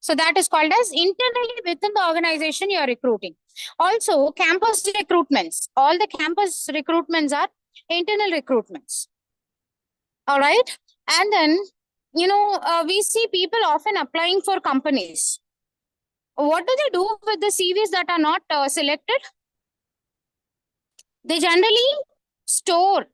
So that is called as internally within the organization you are recruiting. Also, campus recruitments. All the campus recruitments are internal recruitments. All right. And then, we see people often applying for companies. What do they do with the CVs that are not selected? They generally store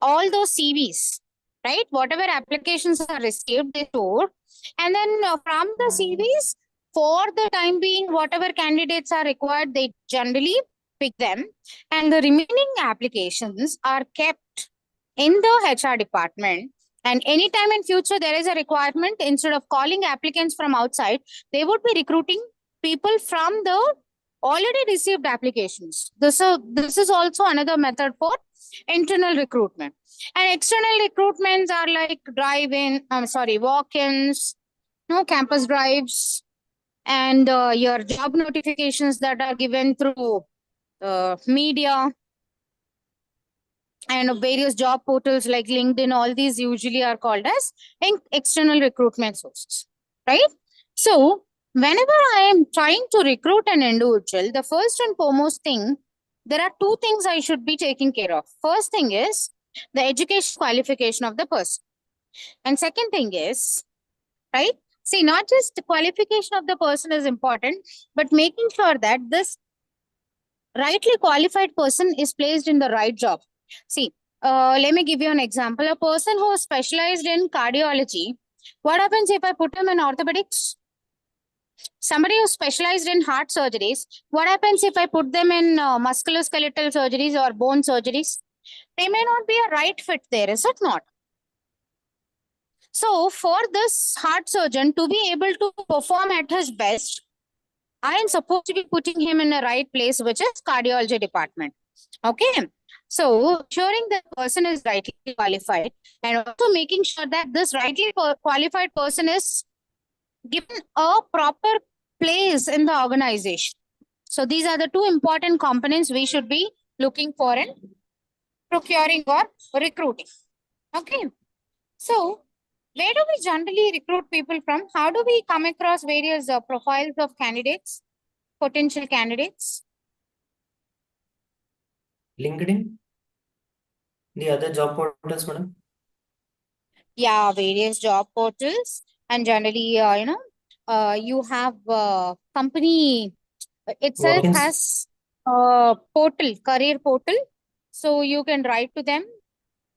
all those CVs, right? Whatever applications are received, they store. And then from the CVs, for the time being, whatever candidates are required, they generally pick them. And the remaining applications are kept in the HR department. And anytime in future there is a requirement, instead of calling applicants from outside, they would be recruiting people from the already received applications. This is also another method for internal recruitment. And external recruitments are like walk-ins, campus drives, and your job notifications that are given through media and various job portals like LinkedIn. All these usually are called as external recruitment sources, right? So whenever I am trying to recruit an individual, the first and foremost thing, there are two things I should be taking care of. First thing is the education qualification of the person. And second thing is, right? See, not just the qualification of the person is important, but making sure that this rightly qualified person is placed in the right job. See, let me give you an example. A person who is specialized in cardiology, what happens if I put him in orthopedics? Somebody who's specialized in heart surgeries, what happens if I put them in musculoskeletal surgeries or bone surgeries? They may not be a right fit there, is it not? So for this heart surgeon to be able to perform at his best, I am supposed to be putting him in the right place, which is cardiology department. Okay. So ensuring that person is rightly qualified and also making sure that this rightly qualified person is given a proper place in the organization. So these are the two important components we should be looking for in procuring or recruiting. Okay. So where do we generally recruit people from? How do we come across various profiles of candidates, potential candidates? LinkedIn, the other job portals, madam? Yeah, various job portals, and generally, you have company itself Walk-ins. has a portal, career portal. So you can write to them,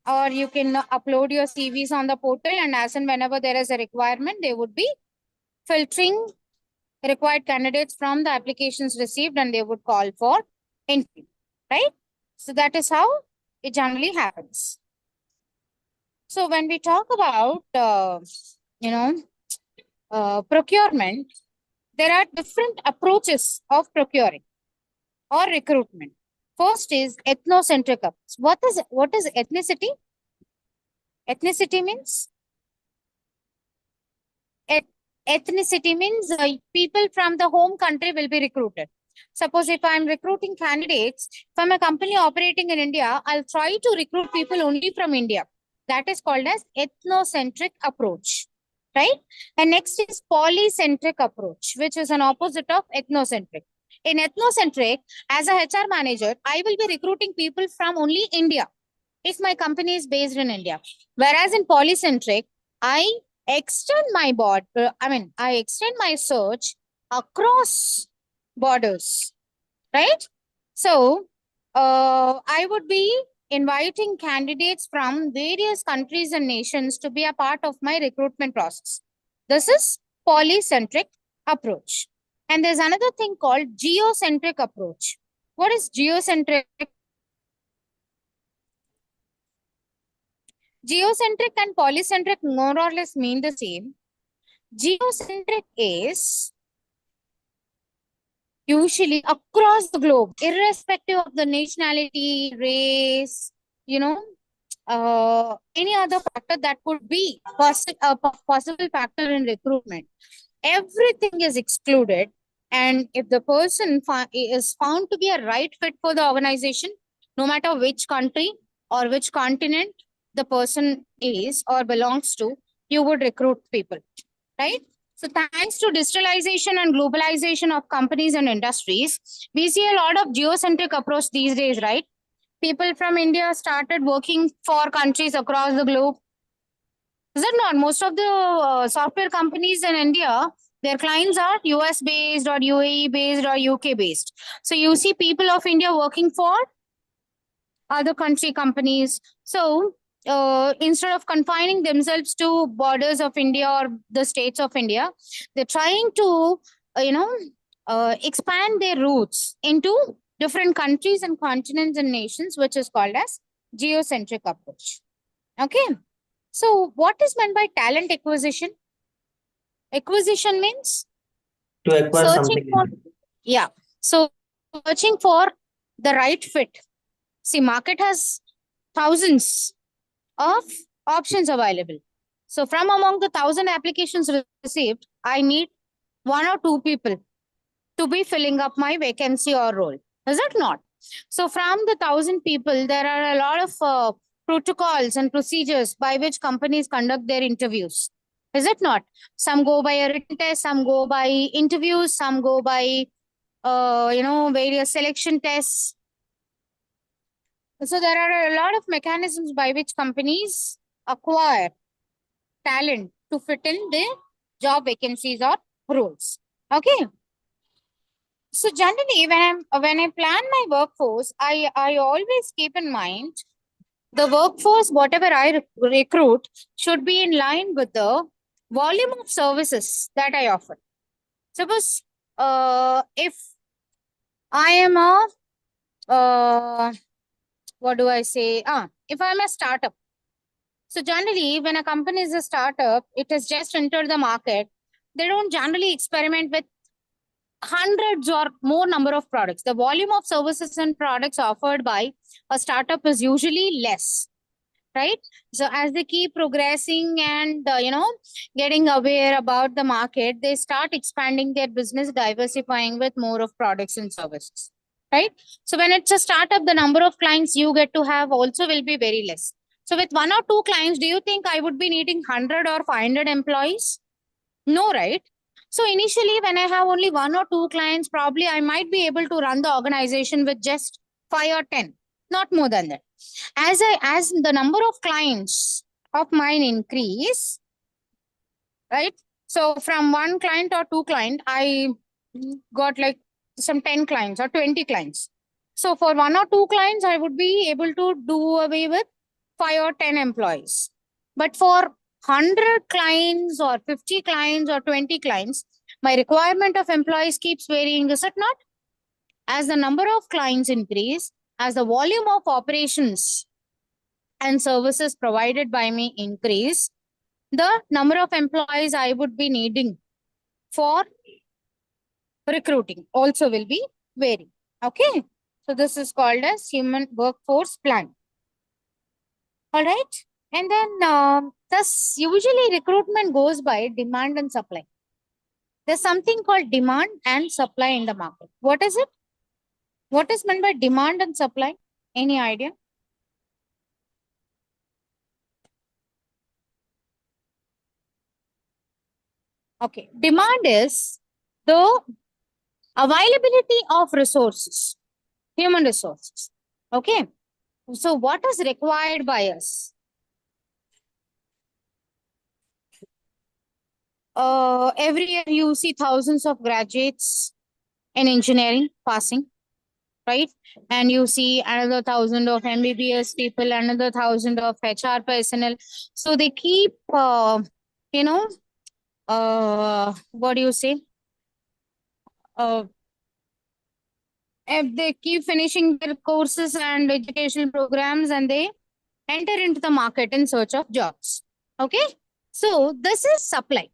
or you can upload your CVs on the portal, and as and whenever there is a requirement, they would be filtering required candidates from the applications received, and they would call for interview, right? So that is how it generally happens. So when we talk about, procurement, there are different approaches of procuring or recruitment. First is ethnocentric approach. What is ethnicity? Ethnicity means ethnicity means people from the home country will be recruited. Suppose if I'm recruiting candidates from a company operating in India, I'll try to recruit people only from India. That is called as ethnocentric approach, right? And next is polycentric approach, which is an opposite of ethnocentric. In ethnocentric, as a HR manager, I will be recruiting people from only India if my company is based in India. Whereas in polycentric, I extend my I extend my search across borders, right? So, I would be inviting candidates from various countries and nations to be a part of my recruitment process. This is polycentric approach. And there's another thing called geocentric approach. What is geocentric? Geocentric and polycentric more or less mean the same. Geocentric is usually across the globe, irrespective of the nationality, race, any other factor that could be a possible factor in recruitment. Everything is excluded. And if the person is found to be a right fit for the organization, no matter which country or which continent the person is or belongs to, you would recruit people, right? So thanks to digitalization and globalization of companies and industries, we see a lot of geocentric approach these days, right? People from India started working for countries across the globe. Is it not? Most of the software companies in India, their clients are US based or UAE based or UK based. So you see people of India working for other country companies. So instead of confining themselves to borders of India or the states of India, they're trying to, expand their roots into different countries and continents and nations, which is called as geocentric approach. Okay. So what is meant by talent acquisition? Acquisition means To acquire searching for, something. yeah. So searching for the right fit. See, market has thousands of options available. So from among the 1,000 applications received, I need one or two people to be filling up my vacancy or role. Is it not? So from the 1,000 people, there are a lot of protocols and procedures by which companies conduct their interviews. Is it not? Some go by a written test, some go by interviews, some go by various selection tests. So there are a lot of mechanisms by which companies acquire talent to fit in their job vacancies or roles. Okay. So generally, when I plan my workforce, I always keep in mind the workforce, whatever I recruit, should be in line with the volume of services that I offer. Suppose if I am a what do I say? If I'm a startup. So generally, when a company is a startup, it has just entered the market. They don't generally experiment with hundreds or more number of products. The volume of services and products offered by a startup is usually less, right? So as they keep progressing and getting aware about the market, they start expanding their business, diversifying with more of products and services, right? So when it's a startup, the number of clients you get to have also will be very less. So with one or two clients, do you think I would be needing 100 or 500 employees? No, right? So initially, when I have only one or two clients, probably I might be able to run the organization with just 5 or 10, not more than that. As the number of clients of mine increase, right? So from one client or two client, I got like some 10 clients or 20 clients. So for one or two clients, I would be able to do away with 5 or 10 employees. But for 100 clients or 50 clients or 20 clients, my requirement of employees keeps varying, is it not? As the number of clients increase, as the volume of operations and services provided by me increase, the number of employees I would be needing for recruiting also will be vary. Okay. So this is called as human workforce plan. All right. And then thus usually recruitment goes by demand and supply. There's something called demand and supply in the market. What is it? What is meant by demand and supply? Any idea? Okay. Demand is the availability of resources, human resources. Okay. So what is required by us? Every year you see thousands of graduates in engineering passing, right? And you see another 1,000 of MBBS people, another 1,000 of HR personnel. So they keep, what do you say? If they keep finishing their courses and educational programs and they enter into the market in search of jobs. Okay. So this is supply,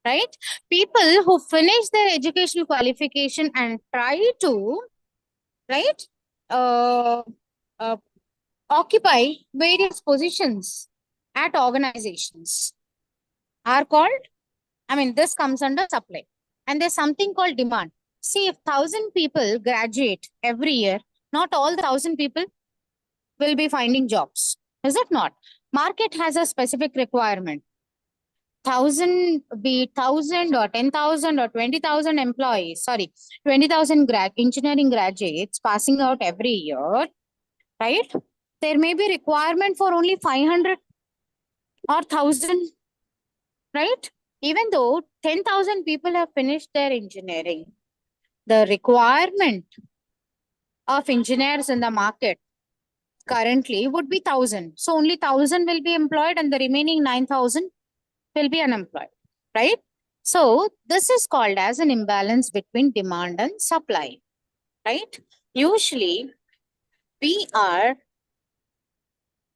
right? People who finish their educational qualification and try to, right, uh, uh, occupy various positions at organizations are called, this comes under supply. And there's something called demand. See, if 1,000 people graduate every year, not all the 1,000 people will be finding jobs. Is it not? Market has a specific requirement. thousand, be it 1,000 or 10,000 or 20,000 employees, sorry, 20,000 engineering graduates passing out every year, right? There may be requirement for only 500 or 1,000, right? Even though 10,000 people have finished their engineering, the requirement of engineers in the market currently would be 1,000. So only 1,000 will be employed and the remaining 9,000 will be unemployed, right? So this is called as an imbalance between demand and supply, right? Usually we are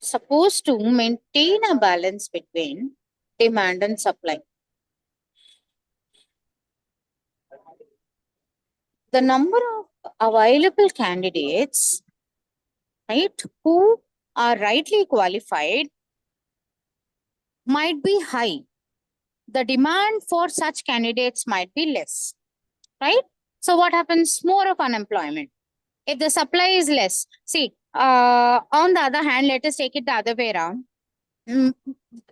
supposed to maintain a balance between demand and supply. The number of available candidates, right, who are rightly qualified might be high. The demand for such candidates might be less, right? So what happens? More of unemployment. If the supply is less, see, on the other hand, let us take it the other way around.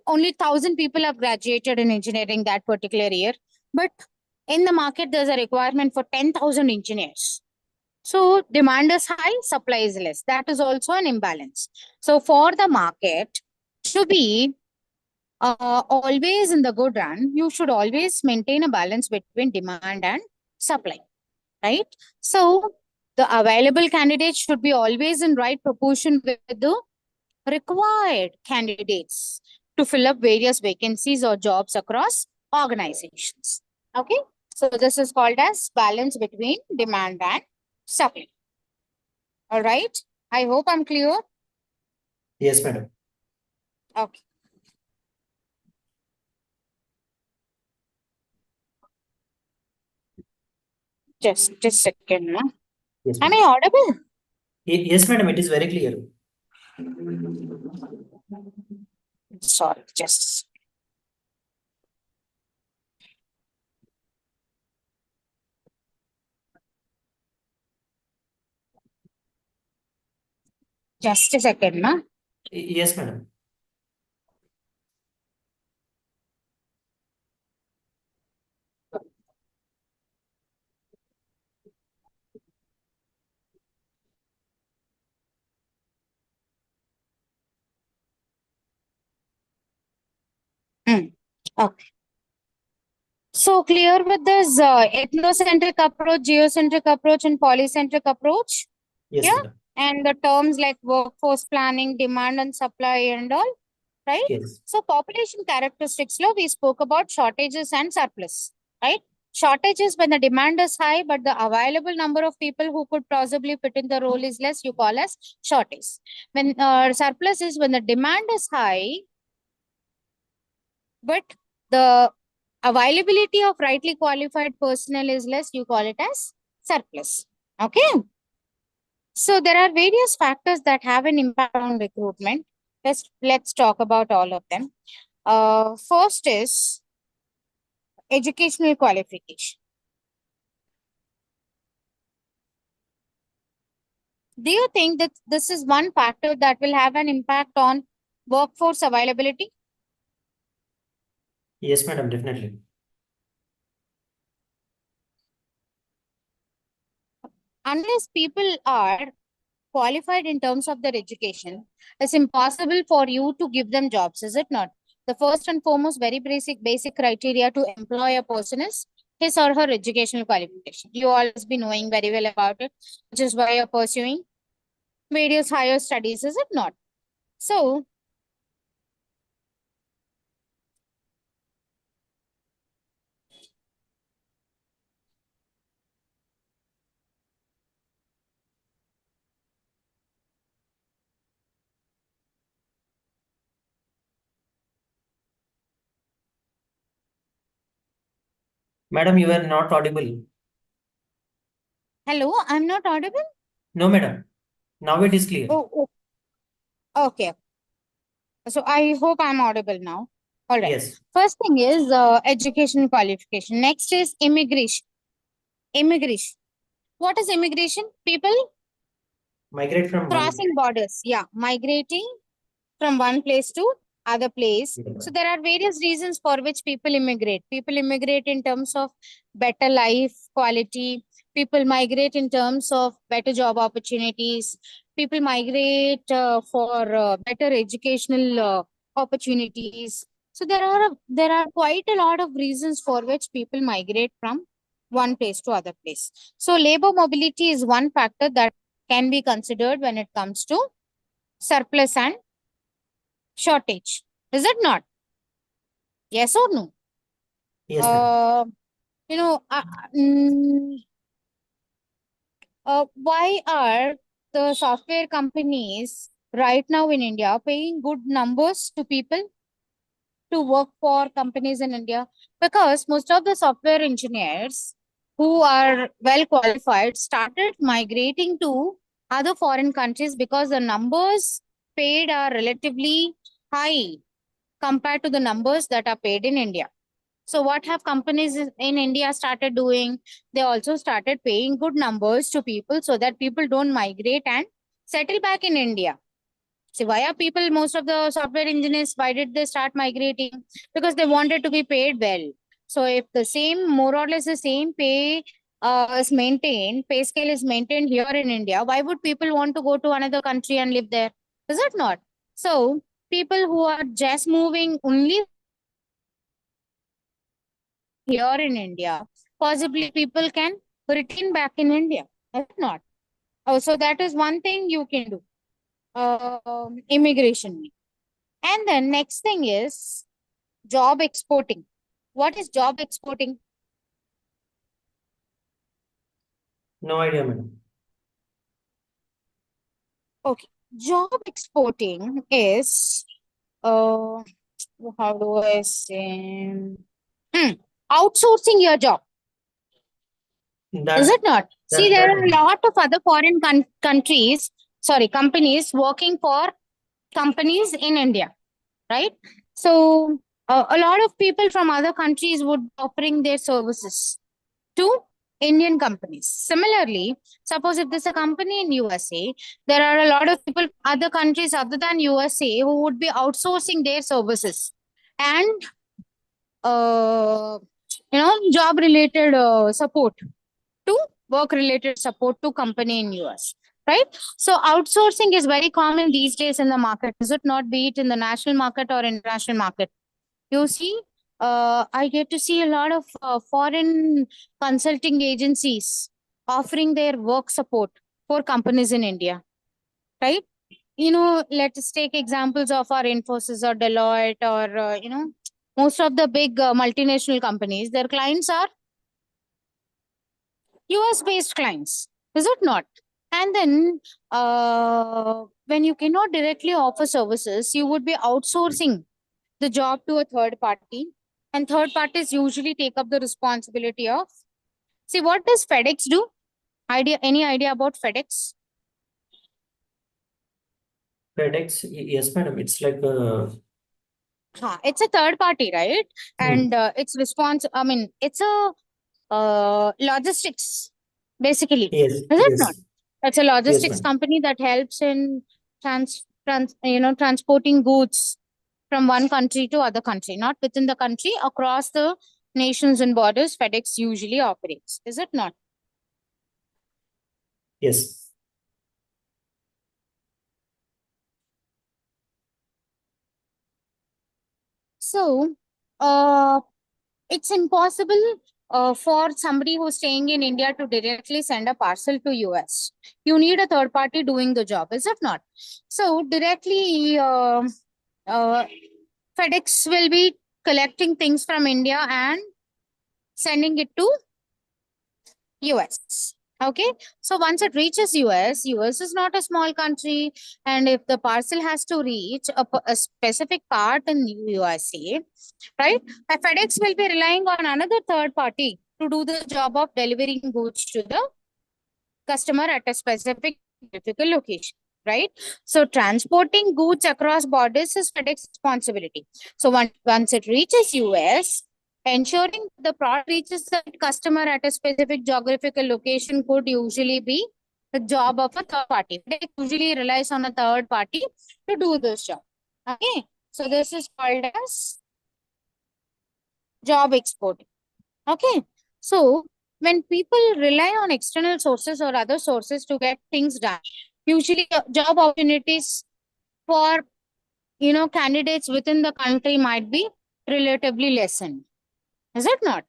Only 1,000 people have graduated in engineering that particular year, but in the market, there's a requirement for 10,000 engineers. So demand is high, supply is less. That is also an imbalance. So for the market to be always in the good run, you should always maintain a balance between demand and supply, right? So the available candidates should be always in right proportion with the required candidates to fill up various vacancies or jobs across organizations. Okay, so this is called as balance between demand and supply. All right, I hope I'm clear. Yes, madam. Okay. Just a second. No? Yes, Am madam. I audible? Yes, madam. It is very clear. Sorry, just a second. No? Yes, madam. Okay. So clear with this ethnocentric approach, geocentric approach, and polycentric approach? Yes, Yeah. madam. And the terms like workforce planning, demand and supply and all, right? Yes. So population characteristics law, we spoke about shortages and surplus, right? Shortages when the demand is high, but the available number of people who could possibly fit in the role is less, you call as shortage. When surplus is when the demand is high, but the availability of rightly qualified personnel is less, you call it as surplus. Okay. So there are various factors that have an impact on recruitment. Let's talk about all of them. First is educational qualification. Do you think that this is one factor that will have an impact on workforce availability? Yes, madam. Definitely. Unless people are qualified in terms of their education, it's impossible for you to give them jobs, is it not? The first and foremost, very basic criteria to employ a person is his or her educational qualification. You always be knowing very well about it, which is why you're pursuing various higher studies, is it not? So, Madam, you are not audible. hello, I'm not audible? No, madam. Now it is clear. Oh, okay. So I hope I'm audible now. All right. Yes. First thing is education qualification. Next is immigration. Immigration. What is immigration? People Migrate from one. crossing borders. Yeah, migrating from one place to other place. Yeah. So there are various reasons for which people immigrate. People immigrate in terms of better life quality. People migrate in terms of better job opportunities. People migrate for better educational opportunities. So there are quite a lot of reasons for which people migrate from one place to other place. So labor mobility is one factor that can be considered when it comes to surplus and shortage. Is it not? Yes or no? Yes, madam. Uh, you know, mm, why are the software companies right now in India paying good numbers to people to work for companies in India? Because most of the software engineers who are well qualified started migrating to other foreign countries because the numbers paid are relatively high compared to the numbers that are paid in India. So what have companies in India started doing? They also started paying good numbers to people so that people don't migrate and settle back in India. See, why are people, most of the software engineers, why did they start migrating? Because they wanted to be paid well. So if the same, more or less the same pay is maintained, pay scale is maintained here in India, why would people want to go to another country and live there? Is it not? So people who are just moving only here in India, possibly people can retain back in India. Is it not? Oh, so that is one thing you can do. Immigration. And then next thing is job exporting. What is job exporting? No idea, madam. Okay. Job exporting is how do I say? Hmm, outsourcing your job. Is That it not? See, that there that are a lot of other foreign countries, sorry, companies working for companies in India, right? So a lot of people from other countries would be offering their services to Indian companies. Similarly, suppose if there's a company in USA, there are a lot of people, other countries other than USA, who would be outsourcing their services and uh, job related support to work related support to company in US. Right. So outsourcing is very common these days in the market. Is it not? Be it in the national market or international market. You see, I get to see a lot of foreign consulting agencies offering their work support for companies in India, right? Let us take examples of our Infosys or Deloitte or, most of the big multinational companies. Their clients are US based clients, is it not? And then, when you cannot directly offer services, you would be outsourcing the job to a third party, and third parties usually take up the responsibility of. See, what does FedEx do? Any idea about FedEx? FedEx, yes, madam. It's like It's a third party, right? hmm. And I mean, it's a logistics, basically. Yes, Is it not? yes, It's a yes, logistics madam. company that helps in transporting goods from one country to other country, not within the country, across the nations and borders. FedEx usually operates. Is it not? Yes, So, it's impossible for somebody who's staying in India to directly send a parcel to US. You need a third party doing the job, is it not? So, directly, uh, FedEx will be collecting things from India and sending it to US. Okay, so once it reaches US is not a small country, and if the parcel has to reach a specific part in USA, right? A FedEx will be relying on another third party to do the job of delivering goods to the customer at a specific geographical location, right? So transporting goods across borders is FedEx responsibility. So once it reaches US, ensuring the product reaches the customer at a specific geographical location could usually be the job of a third party. FedEx usually relies on a third party to do this job. Okay. So this is called as job export. Okay. So when people rely on external sources or other sources to get things done, usually job opportunities for candidates within the country might be relatively lessened. Is it not?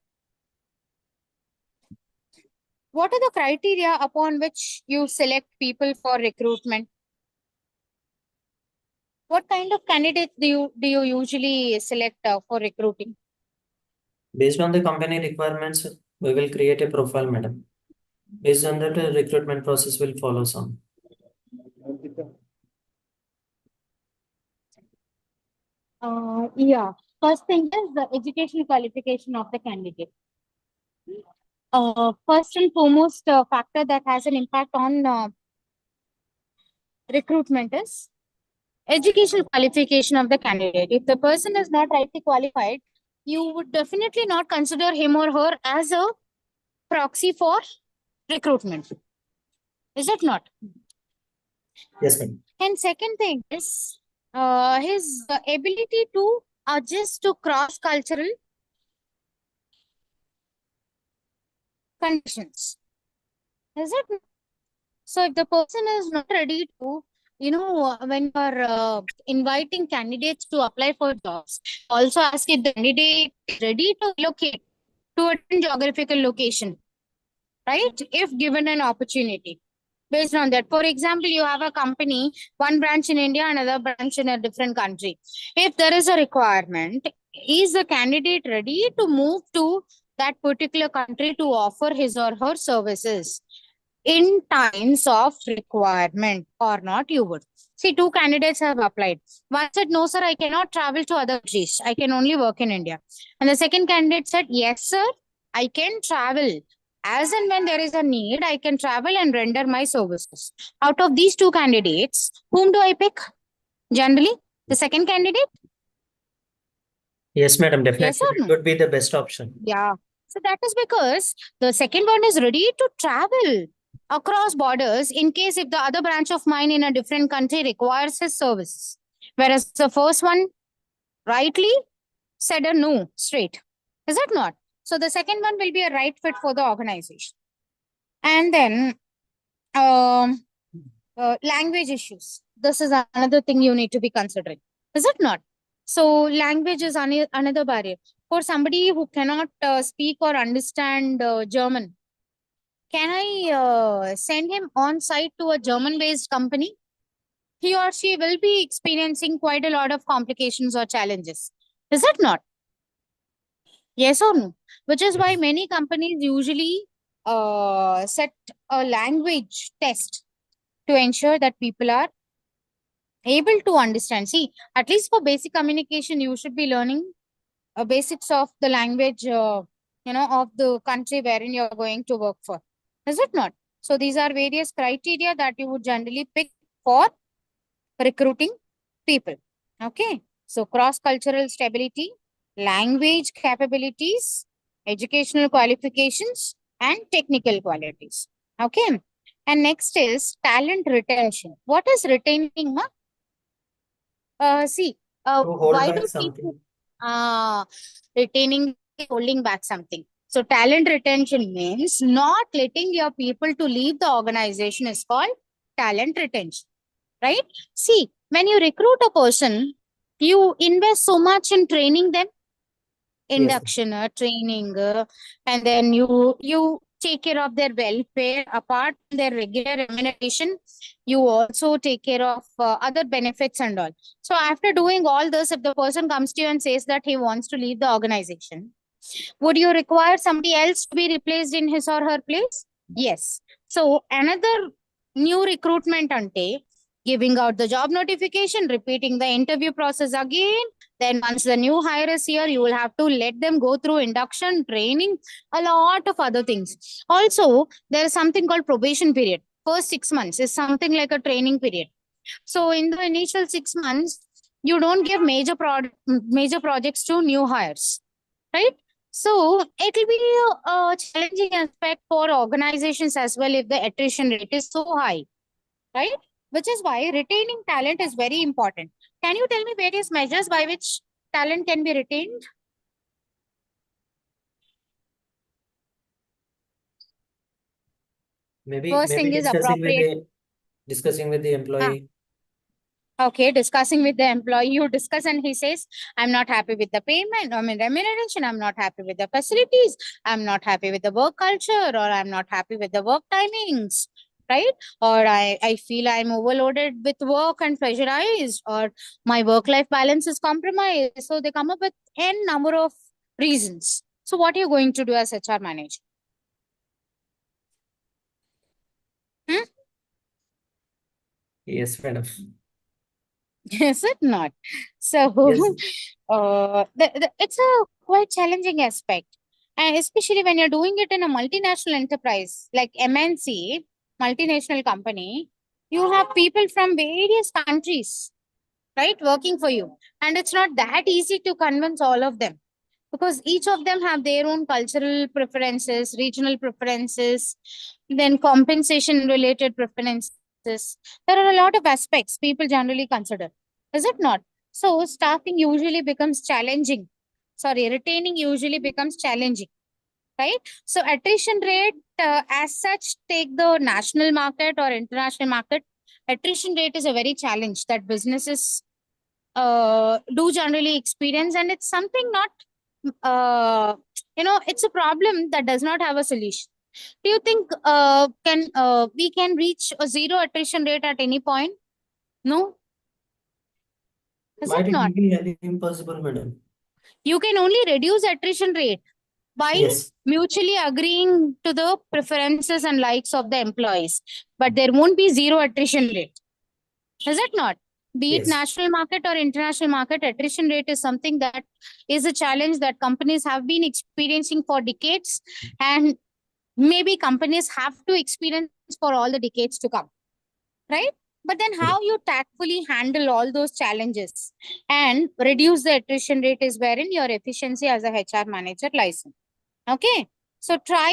What are the criteria upon which you select people for recruitment? What kind of candidates do you usually select for recruiting? Based on the company requirements, we will create a profile, madam. Based on that, recruitment process will follow some. Yeah. First thing is the educational qualification of the candidate. First and foremost factor that has an impact on recruitment is educational qualification of the candidate. If the person is not rightly qualified, you would definitely not consider him or her as a proxy for recruitment. Is it not? Yes, madam. And second thing is his ability to adjust to cross-cultural conditions. Is it? So if the person is not ready to, when you're inviting candidates to apply for jobs, also ask if the candidate is ready to relocate to a different geographical location, right? If given an opportunity. Based on that, for example, you have a company, one branch in India, another branch in a different country. If there is a requirement, is the candidate ready to move to that particular country to offer his or her services in times of requirement or not? You would see two candidates have applied. One said, no sir, I cannot travel to other countries, I can only work in India. And the second candidate said, yes sir, I can travel as and when there is a need, I can travel and render my services. Out of these two candidates, whom do I pick? Generally the second candidate. Yes, madam. Yes Definitely, or that no? would be the best option. Yeah. So that is because the second one is ready to travel across borders in case if the other branch of mine in a different country requires his services. Whereas the first one rightly said a no straight. Is it not? So the second one will be a right fit for the organization. And then language issues. This is another thing you need to be considering. Is it not? So language is another barrier. For somebody who cannot speak or understand German, can I send him on site to a German based company? He or she will be experiencing quite a lot of complications or challenges. Is it not? Yes or no? Which is why Yes. many companies usually set a language test to ensure that people are able to understand. See, at least for basic communication, you should be learning basics of the language, of the country wherein you're going to work for. Is it not? So these are various criteria that you would generally pick for recruiting people. Okay. So cross-cultural stability, language capabilities, educational qualifications, and technical qualities. Okay. And next is talent retention. What is retaining? See, To hold why back do people something. uh, retaining holding back something? So talent retention means not letting your people to leave the organization is called talent retention, right? See, when you recruit a person, you invest so much in training them, Yes. induction, training, and then you take care of their welfare apart from their regular remuneration. You also take care of other benefits and all. So after doing all this, if the person comes to you and says that he wants to leave the organization, would you require somebody else to be replaced in his or her place? Yes. So another new recruitment ante, giving out the job notification, repeating the interview process again. Then once the new hire is here, you will have to let them go through induction, training, a lot of other things. Also, there is something called probation period. First 6 months is something like a training period. So in the initial 6 months, you don't give major projects to new hires, right? So it will be a challenging aspect for organizations as well if the attrition rate is so high, right? Which is why retaining talent is very important. Can you tell me various measures by which talent can be retained? Maybe First thing is appropriate. discussing with the employee. Okay, discussing with the employee, you discuss and he says, I'm not happy with the payment, remuneration, I'm not happy with the facilities, I'm not happy with the work culture, or I'm not happy with the work timings, right? Or I feel I'm overloaded with work and pressurized, or my work-life balance is compromised. So they come up with n number of reasons. So what are you going to do as HR manager? Hmm? Yes, madam. Is it not? So, Yes. it's a quite challenging aspect. And especially when you're doing it in a multinational enterprise like MNC, multinational company, you have people from various countries, right, working for you. And it's not that easy to convince all of them because each of them have their own cultural preferences, regional preferences, then compensation related preferences. There are a lot of aspects people generally consider, is it not? So staffing usually becomes challenging. Sorry, retaining usually becomes challenging, right? So attrition rate, as such, take the national market or international market. Attrition rate is a very challenge that businesses do generally experience, and it's something not it's a problem that does not have a solution. Do you think can we can reach a zero attrition rate at any point? No, is it Might it not? be highly impossible, madam? You can only reduce attrition rate by Yes. mutually agreeing to the preferences and likes of the employees, but there won't be zero attrition rate. Is it not? Be it Yes. national market or international market, attrition rate is something that is a challenge that companies have been experiencing for decades, and maybe companies have to experience for all the decades to come, right? But then how you tactfully handle all those challenges and reduce the attrition rate is wherein your efficiency as a HR manager lies in. Okay. So try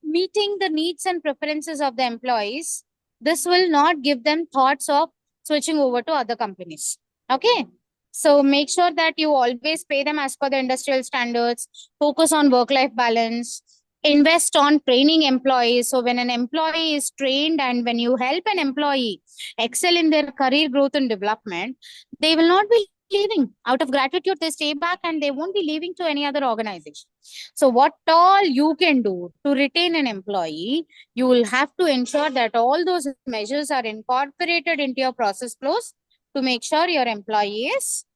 meeting the needs and preferences of the employees. This will not give them thoughts of switching over to other companies. Okay. So make sure that you always pay them as per the industrial standards, focus on work-life balance, invest on training employees. So when an employee is trained and when you help an employee excel in their career growth and development, they will not be leaving. Out of gratitude, they stay back and they won't be leaving to any other organization. So what all you can do to retain an employee, you will have to ensure that all those measures are incorporated into your process flows to make sure your employee is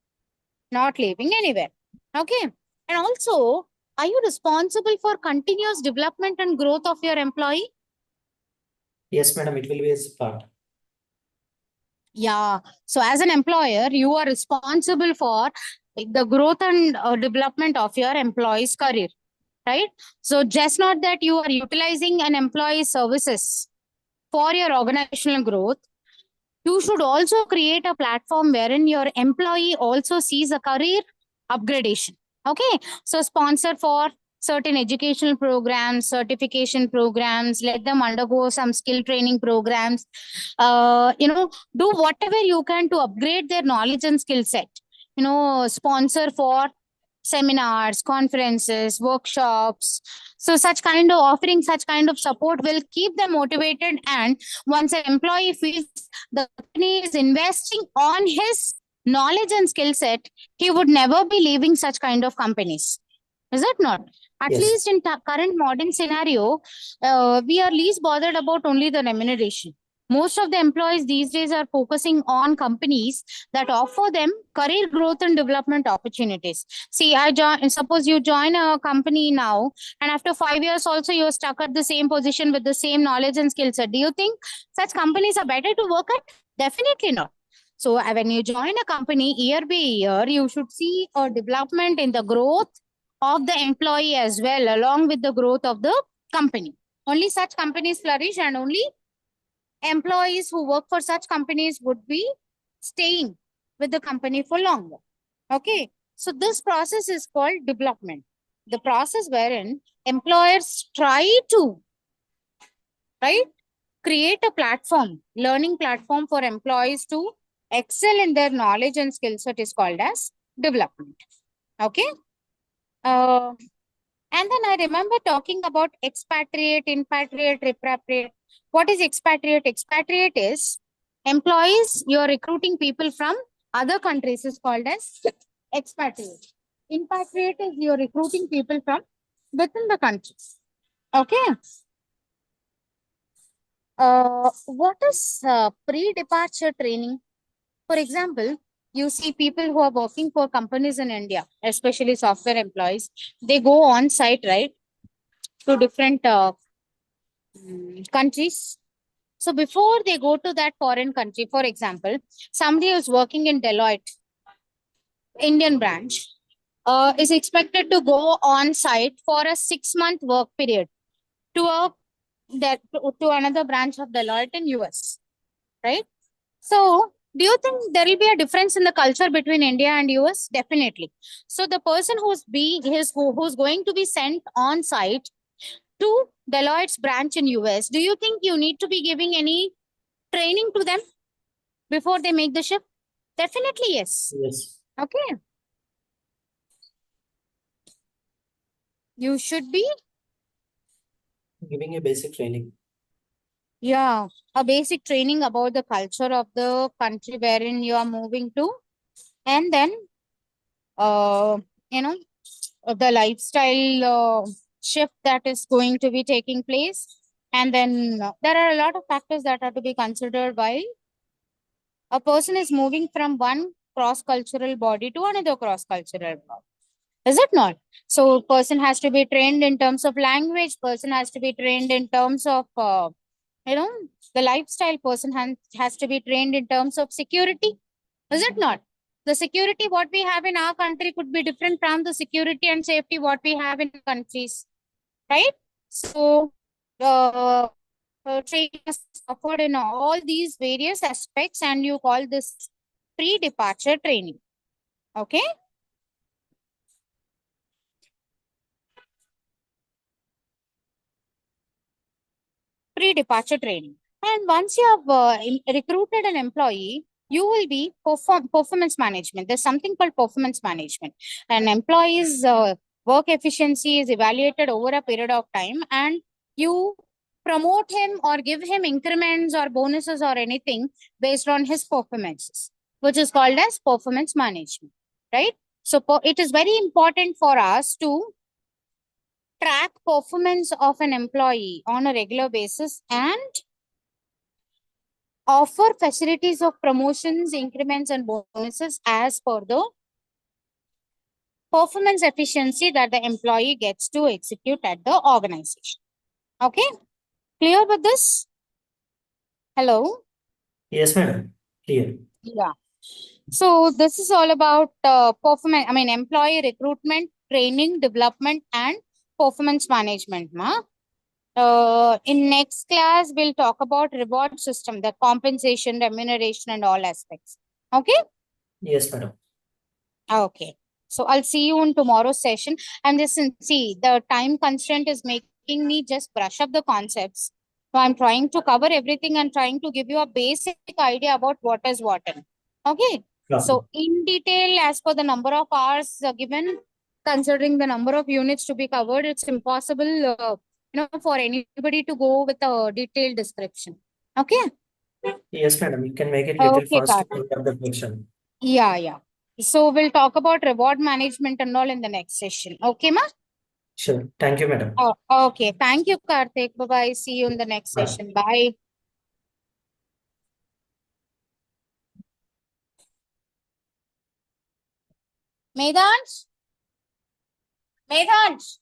not leaving anywhere. Okay. And also, are you responsible for continuous development and growth of your employee? Yes, madam. It will be a part. Yeah. So as an employer, you are responsible for the growth and development of your employee's career, right? So just not that you are utilizing an employee's services for your organizational growth, you should also create a platform wherein your employee also sees a career upgradation. Okay. So sponsor for certain educational programs, certification programs, let them undergo some skill training programs. Do whatever you can to upgrade their knowledge and skill set. Sponsor for seminars, conferences, workshops. So such kind of offering such kind of support will keep them motivated. And once an employee feels the company is investing on his knowledge and skill set, he would never be leaving such kind of companies. Is it not? At Yes. least in current modern scenario, we are least bothered about only the remuneration. Most of the employees these days are focusing on companies that offer them career growth and development opportunities. See, suppose you join a company now, and after 5 years also you're stuck at the same position with the same knowledge and skill set. Do you think such companies are better to work at? Definitely not. So when you join a company year by year, you should see a development in the growth of the employee as well, along with the growth of the company. Only such companies flourish, and only employees who work for such companies would be staying with the company for longer. Okay. So this process is called development. The process wherein employers try to, right, create a platform, learning platform for employees to excel in their knowledge and skill set is called as development. Okay. Uh, and then I remember talking about expatriate, impatriate, repatriate. What is expatriate? Expatriate is employees you're recruiting people from other countries is called as expatriate. Impatriate is you're recruiting people from within the country. Okay. What is pre-departure training? For example, you see people who are working for companies in India, especially software employees, they go on site, right, to different countries. So before they go to that foreign country, for example, somebody who's working in Deloitte, Indian branch, is expected to go on site for a 6-month work period to to another branch of Deloitte in US, right? So, do you think there will be a difference in the culture between India and US? Definitely. So, the person who's going to be sent on site to Deloitte's branch in US, do you think you need to be giving any training to them before they make the shift? Definitely yes. Yes. Okay. You should be, Giving a basic training. yeah, a basic training about the culture of the country wherein you are moving to, and then, uh, you know, the lifestyle shift that is going to be taking place. And then there are a lot of factors that are to be considered while a person is moving from one cross-cultural body to another cross-cultural body. Is it not? So person has to be trained in terms of language, person has to be trained in terms of, you know, the lifestyle, person has to be trained in terms of security. Is it not? The security what we have in our country could be different from the security and safety what we have in countries, right? So, uh, training is offered in all these various aspects, and you call this pre-departure training. Okay. Pre-departure training. And once you have recruited an employee, you will be performance management. There's something called performance management. An employee's work efficiency is evaluated over a period of time, and you promote him or give him increments or bonuses or anything based on his performances, which is called as performance management, right? So it is very important for us to track performance of an employee on a regular basis and offer facilities of promotions, increments, and bonuses as per the performance efficiency that the employee gets to execute at the organization. Okay, clear with this? Hello? Yes, madam. Clear. Yeah. So this is all about performance, employee recruitment, training, development, and performance management, ma. In next class, we'll talk about reward system, the compensation, remuneration, and all aspects. Okay? Yes, madam. Okay. So I'll see you in tomorrow's session. And listen, see, the time constraint is making me just brush up the concepts. So I'm trying to cover everything and trying to give you a basic idea about what is what. Okay. Okay. So in detail, as per the number of hours given, considering the number of units to be covered, it's impossible, for anybody to go with a detailed description. Okay. Yes, madam. You can make it little Okay, fast to end the question. yeah, yeah. So we'll talk about reward management and all in the next session. Okay, ma? Sure. Thank you, madam. Oh, okay. Thank you, Karthik. Bye-bye. See you in the next Bye. session. Bye. Medhansh? Medhansh?